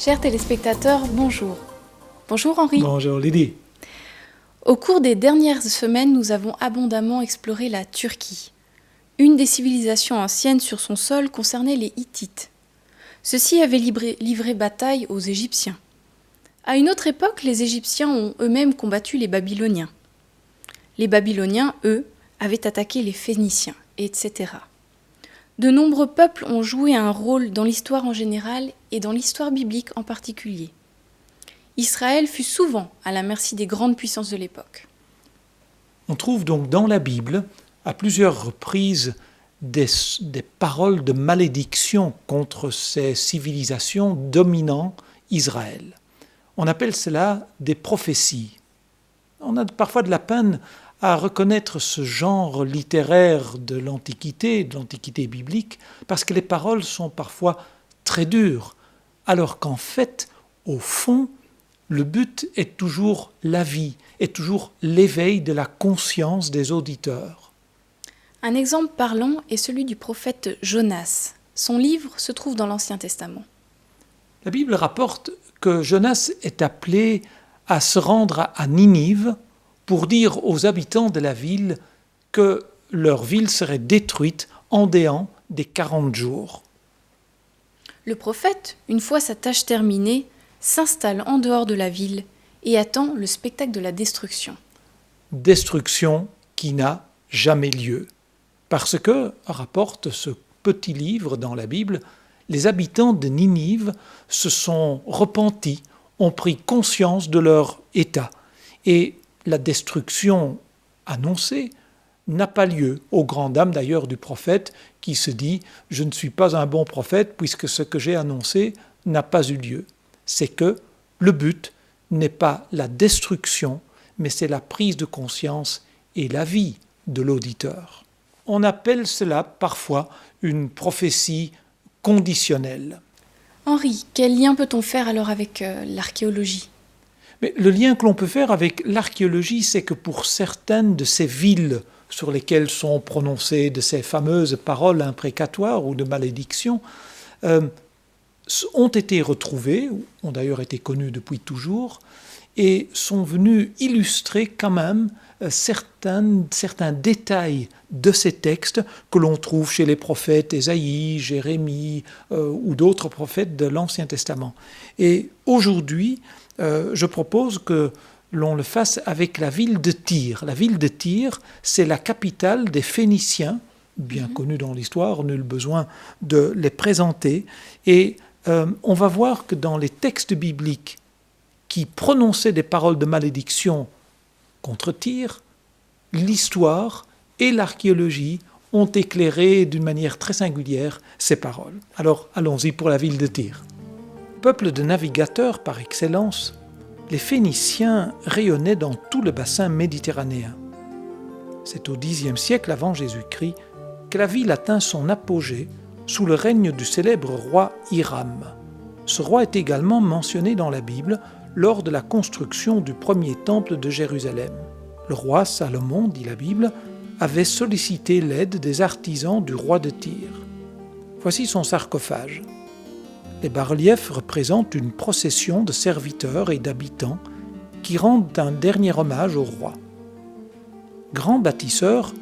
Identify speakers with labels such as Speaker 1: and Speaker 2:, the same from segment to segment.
Speaker 1: Chers téléspectateurs, bonjour. Bonjour Henri.
Speaker 2: Bonjour Lydie.
Speaker 1: Au cours des dernières semaines, nous avons abondamment exploré la Turquie. Une des civilisations anciennes sur son sol concernait les Hittites. Ceux-ci avaient livré bataille aux Égyptiens. À une autre époque, les Égyptiens ont eux-mêmes combattu les Babyloniens. Les Babyloniens, eux, avaient attaqué les Phéniciens, etc. De nombreux peuples ont joué un rôle dans l'histoire en général et dans l'histoire biblique en particulier. Israël fut souvent à la merci des grandes puissances de l'époque.
Speaker 2: On trouve donc dans la Bible, à plusieurs reprises, des paroles de malédiction contre ces civilisations dominant Israël. On appelle cela des prophéties. On a parfois de la peine à reconnaître ce genre littéraire de l'Antiquité biblique, parce que les paroles sont parfois très dures, alors qu'en fait, au fond, le but est toujours la vie, est toujours l'éveil de la conscience des auditeurs.
Speaker 1: Un exemple parlant est celui du prophète Jonas. Son livre se trouve dans l'Ancien Testament.
Speaker 2: La Bible rapporte que Jonas est appelé à se rendre à Ninive pour dire aux habitants de la ville que leur ville serait détruite en déant des 40 jours.
Speaker 1: Le prophète, une fois sa tâche terminée, s'installe en dehors de la ville et attend le spectacle de la destruction.
Speaker 2: Destruction qui n'a jamais lieu. Parce que, rapporte ce petit livre dans la Bible, les habitants de Ninive se sont repentis, ont pris conscience de leur état. Et la destruction annoncée n'a pas lieu, aux grandes dames d'ailleurs du prophète qui se dit « Je ne suis pas un bon prophète puisque ce que j'ai annoncé n'a pas eu lieu ». C'est que le but n'est pas la destruction, mais c'est la prise de conscience et la vie de l'auditeur. On appelle cela parfois une prophétie conditionnelle.
Speaker 1: Henri, quel lien peut-on faire alors avec l'archéologie ?
Speaker 2: Mais le lien que l'on peut faire avec l'archéologie, c'est que pour certaines de ces villes sur lesquelles sont prononcées de ces fameuses paroles imprécatoires ou de malédiction, ont été retrouvées, ont d'ailleurs été connues depuis toujours, et sont venues illustrer quand même certains détails de ces textes que l'on trouve chez les prophètes Ésaïe, Jérémie ou d'autres prophètes de l'Ancien Testament. Et aujourd'hui, je propose que l'on le fasse avec la ville de Tyr. La ville de Tyr, c'est la capitale des Phéniciens, bien connue dans l'histoire, nul besoin de les présenter. Et on va voir que dans les textes bibliques qui prononçaient des paroles de malédiction contre Tyr, l'histoire et l'archéologie ont éclairé d'une manière très singulière ces paroles. Alors allons-y pour la ville de Tyr. Peuple de navigateurs par excellence, les Phéniciens rayonnaient dans tout le bassin méditerranéen. C'est au Xe siècle avant Jésus-Christ que la ville atteint son apogée sous le règne du célèbre roi Hiram. Ce roi est également mentionné dans la Bible lors de la construction du premier temple de Jérusalem. Le roi Salomon, dit la Bible, avait sollicité l'aide des artisans du roi de Tyr. Voici son sarcophage. Les bas-reliefs représentent une procession de serviteurs et d'habitants qui rendent un dernier hommage au roi. Grand bâtisseur,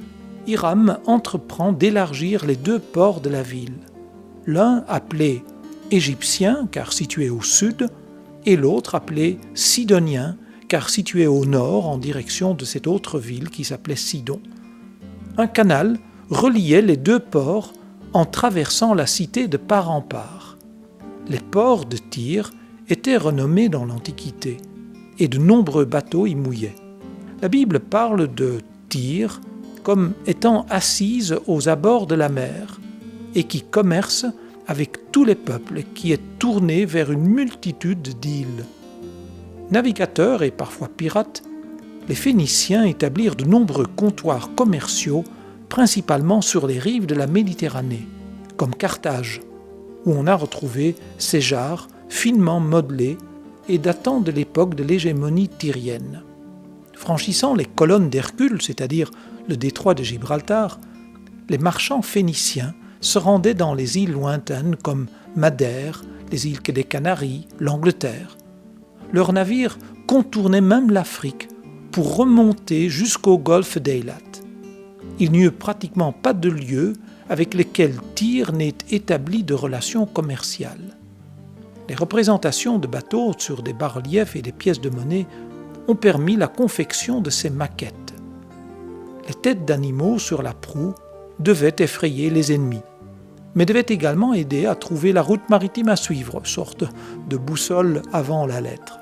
Speaker 2: Hiram entreprend d'élargir les deux ports de la ville, l'un appelé égyptien car situé au sud, et l'autre appelé sidonien car situé au nord en direction de cette autre ville qui s'appelait Sidon. Un canal reliait les deux ports en traversant la cité de part en part. Les ports de Tyr étaient renommés dans l'Antiquité et de nombreux bateaux y mouillaient. La Bible parle de Tyr comme étant assise aux abords de la mer et qui commerce avec tous les peuples, qui est tourné vers une multitude d'îles. Navigateurs et parfois pirates, les Phéniciens établirent de nombreux comptoirs commerciaux, principalement sur les rives de la Méditerranée, comme Carthage, où on a retrouvé ces jarres finement modelés et datant de l'époque de l'hégémonie tyrienne. Franchissant les colonnes d'Hercule, c'est-à-dire le détroit de Gibraltar, les marchands phéniciens se rendaient dans les îles lointaines comme Madère, les îles des Canaries, l'Angleterre. Leurs navires contournaient même l'Afrique pour remonter jusqu'au golfe d'Eilat. Il n'y eut pratiquement pas de lieu avec lesquels Tyr n'ait établi de relations commerciales. Les représentations de bateaux sur des bas-reliefs et des pièces de monnaie ont permis la confection de ces maquettes. Les têtes d'animaux sur la proue devaient effrayer les ennemis, mais devaient également aider à trouver la route maritime à suivre, sorte de boussole avant la lettre.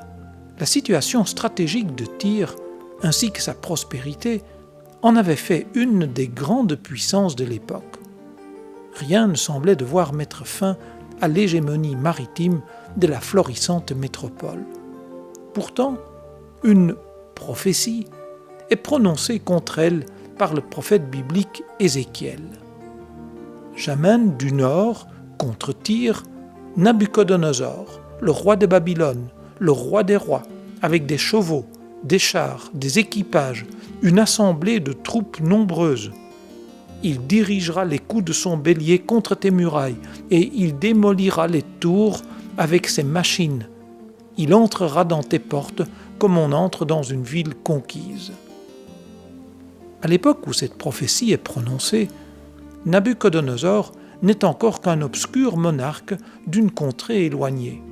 Speaker 2: La situation stratégique de Tyr, ainsi que sa prospérité, en avait fait une des grandes puissances de l'époque. Rien ne semblait devoir mettre fin à l'hégémonie maritime de la florissante métropole. Pourtant, une prophétie est prononcée contre elle par le prophète biblique Ézéchiel. J'amène du nord contre Tyr Nabuchodonosor, le roi de Babylone, le roi des rois, avec des chevaux, des chars, des équipages, une assemblée de troupes nombreuses. Il dirigera les coups de son bélier contre tes murailles, et il démolira les tours avec ses machines. Il entrera dans tes portes comme on entre dans une ville conquise. À l'époque où cette prophétie est prononcée, Nabuchodonosor n'est encore qu'un obscur monarque d'une contrée éloignée.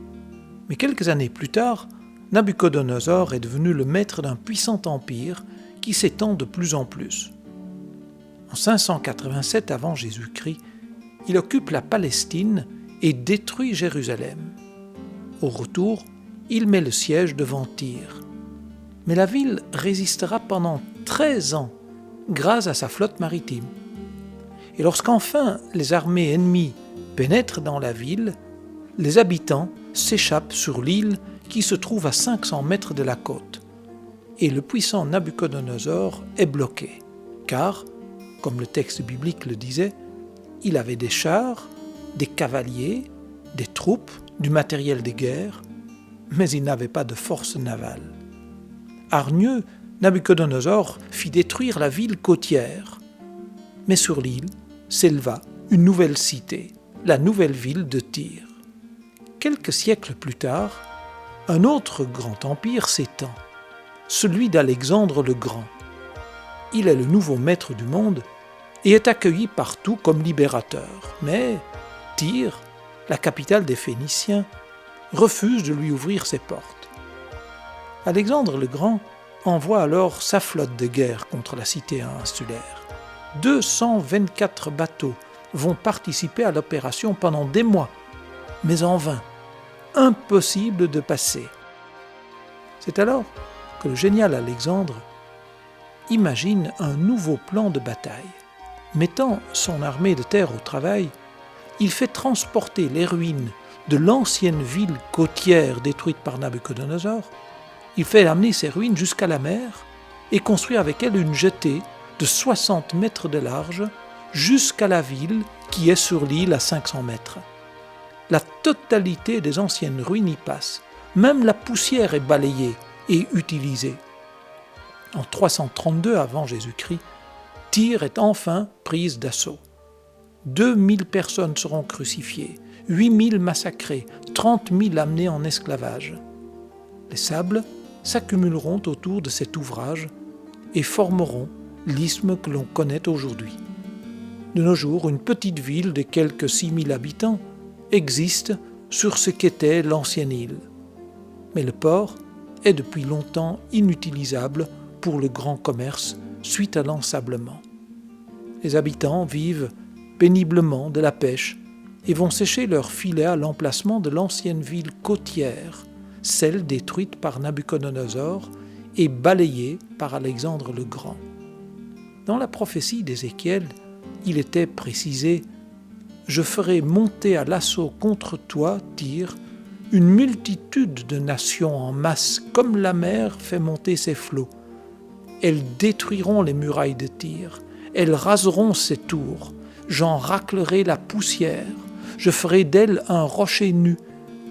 Speaker 2: Mais quelques années plus tard, Nabuchodonosor est devenu le maître d'un puissant empire qui s'étend de plus en plus. En 587 avant Jésus-Christ, il occupe la Palestine et détruit Jérusalem. Au retour, il met le siège devant Tyr. Mais la ville résistera pendant 13 ans grâce à sa flotte maritime. Et lorsqu'enfin les armées ennemies pénètrent dans la ville, les habitants s'échappent sur l'île qui se trouve à 500 mètres de la côte. Et le puissant Nabuchodonosor est bloqué, car, comme le texte biblique le disait, il avait des chars, des cavaliers, des troupes, du matériel de guerre, mais il n'avait pas de force navale. Hargneux, Nabuchodonosor fit détruire la ville côtière, mais sur l'île s'éleva une nouvelle cité, la nouvelle ville de Tyr. Quelques siècles plus tard, un autre grand empire s'étend, celui d'Alexandre le Grand. Il est le nouveau maître du monde et est accueilli partout comme libérateur. Mais Tyr, la capitale des Phéniciens, refuse de lui ouvrir ses portes. Alexandre le Grand envoie alors sa flotte de guerre contre la cité insulaire. 224 bateaux vont participer à l'opération pendant des mois, mais en vain. Impossible de passer. C'est alors que le génial Alexandre imagine un nouveau plan de bataille. Mettant son armée de terre au travail, il fait transporter les ruines de l'ancienne ville côtière détruite par Nabuchodonosor. Il fait amener ces ruines jusqu'à la mer et construit avec elle une jetée de 60 mètres de large jusqu'à la ville qui est sur l'île à 500 mètres. La totalité des anciennes ruines y passe, même la poussière est balayée et utilisée. En 332 avant Jésus-Christ, Tyr est enfin prise d'assaut. 2000 personnes seront crucifiées, 8000 massacrées, 30 000 amenées en esclavage. Les sables s'accumuleront autour de cet ouvrage et formeront l'isthme que l'on connaît aujourd'hui. De nos jours, une petite ville de quelques 6000 habitants existe sur ce qu'était l'ancienne île. Mais le port est depuis longtemps inutilisable pour le grand commerce suite à l'ensablement. Les habitants vivent péniblement de la pêche et vont sécher leurs filets à l'emplacement de l'ancienne ville côtière, celle détruite par Nabuchodonosor et balayée par Alexandre le Grand. Dans la prophétie d'Ézéchiel, il était précisé « Je ferai monter à l'assaut contre toi, Tyr, une multitude de nations en masse, comme la mer fait monter ses flots. Elles détruiront les murailles de Tyr, elles raseront ses tours, j'en raclerai la poussière, je ferai d'elle un rocher nu,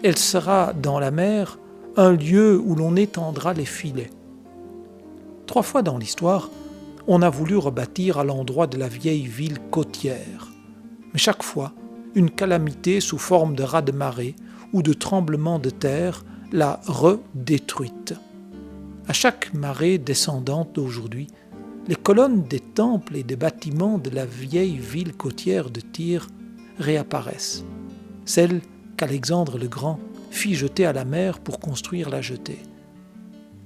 Speaker 2: elle sera dans la mer un lieu où l'on étendra les filets. » 3 fois dans l'histoire, on a voulu rebâtir à l'endroit de la vieille ville côtière. Mais chaque fois, une calamité sous forme de raz-de-marée ou de tremblement de terre l'a redétruite. À chaque marée descendante d'aujourd'hui, les colonnes des temples et des bâtiments de la vieille ville côtière de Tyr réapparaissent, celles qu'Alexandre le Grand fit jeter à la mer pour construire la jetée.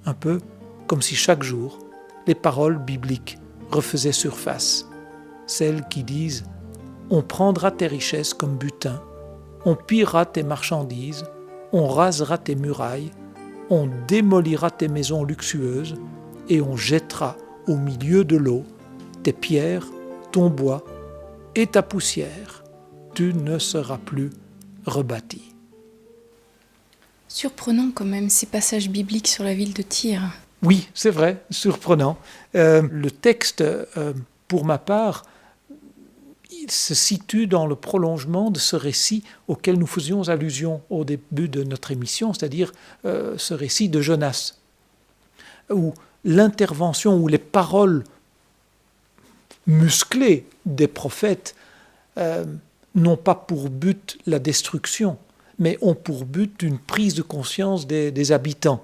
Speaker 2: Un peu comme si chaque jour, les paroles bibliques refaisaient surface, celles qui disent « On prendra tes richesses comme butin, on pillera tes marchandises, on rasera tes murailles, on démolira tes maisons luxueuses et on jettera au milieu de l'eau tes pierres, ton bois et ta poussière. Tu ne seras plus rebâti. »
Speaker 1: Surprenant quand même ces passages bibliques sur la ville de Tyr.
Speaker 2: Oui, c'est vrai, surprenant. Le texte, pour ma part, il se situe dans le prolongement de ce récit auquel nous faisions allusion au début de notre émission, c'est-à-dire ce récit de Jonas, où l'intervention, où les paroles musclées des prophètes n'ont pas pour but la destruction, mais ont pour but une prise de conscience des habitants.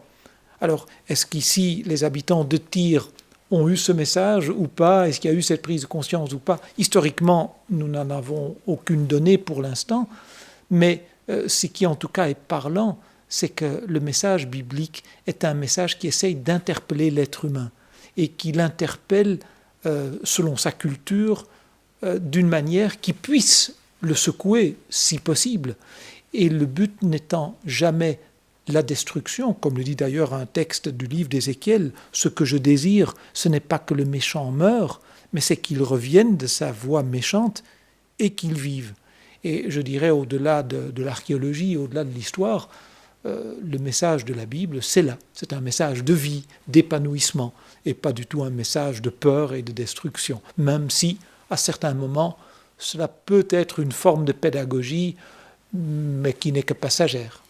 Speaker 2: Alors, est-ce qu'ici, les habitants de Tyr ont eu ce message ou pas? Est-ce qu'il y a eu cette prise de conscience ou pas? Historiquement, nous n'en avons aucune donnée pour l'instant, mais ce qui en tout cas est parlant, c'est que le message biblique est un message qui essaye d'interpeller l'être humain et qui l'interpelle selon sa culture d'une manière qui puisse le secouer si possible. Et le but n'étant jamais la destruction, comme le dit d'ailleurs un texte du livre d'Ézéchiel, ce que je désire, ce n'est pas que le méchant meure, mais c'est qu'il revienne de sa voie méchante et qu'il vive. Et je dirais, au-delà de l'archéologie, au-delà de l'histoire, le message de la Bible, c'est là. C'est un message de vie, d'épanouissement, et pas du tout un message de peur et de destruction, même si, à certains moments, cela peut être une forme de pédagogie, mais qui n'est que passagère.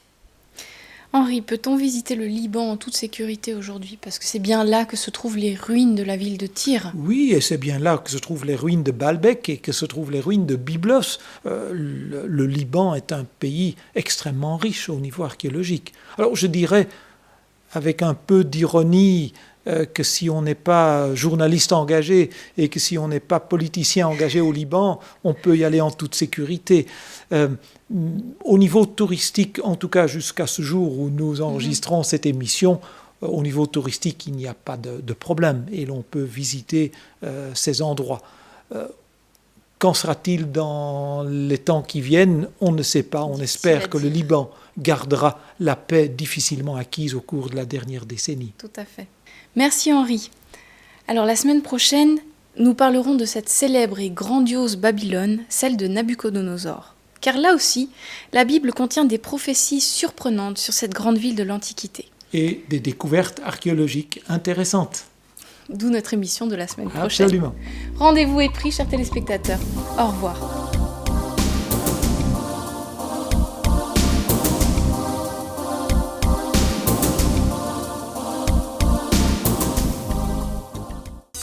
Speaker 1: Henri, peut-on visiter le Liban en toute sécurité aujourd'hui? Parce que c'est bien là que se trouvent les ruines de la ville de Tyr.
Speaker 2: Oui, et c'est bien là que se trouvent les ruines de Baalbek et que se trouvent les ruines de Byblos. Le Liban est un pays extrêmement riche au niveau archéologique. Alors je dirais, avec un peu d'ironie, que si on n'est pas journaliste engagé et que si on n'est pas politicien engagé au Liban, on peut y aller en toute sécurité. Au niveau touristique, en tout cas jusqu'à ce jour où nous enregistrons cette émission, au niveau touristique, il n'y a pas de problème et l'on peut visiter ces endroits. Qu'en sera-t-il dans les temps qui viennent? On ne sait pas. On espère que le Liban gardera la paix difficilement acquise au cours de la dernière décennie.
Speaker 1: Tout à fait. Merci Henri. Alors la semaine prochaine, nous parlerons de cette célèbre et grandiose Babylone, celle de Nabuchodonosor. Car là aussi, la Bible contient des prophéties surprenantes sur cette grande ville de l'Antiquité.
Speaker 2: Et des découvertes archéologiques intéressantes.
Speaker 1: D'où notre émission de la semaine prochaine.
Speaker 2: Absolument.
Speaker 1: Rendez-vous est pris, chers téléspectateurs. Au revoir.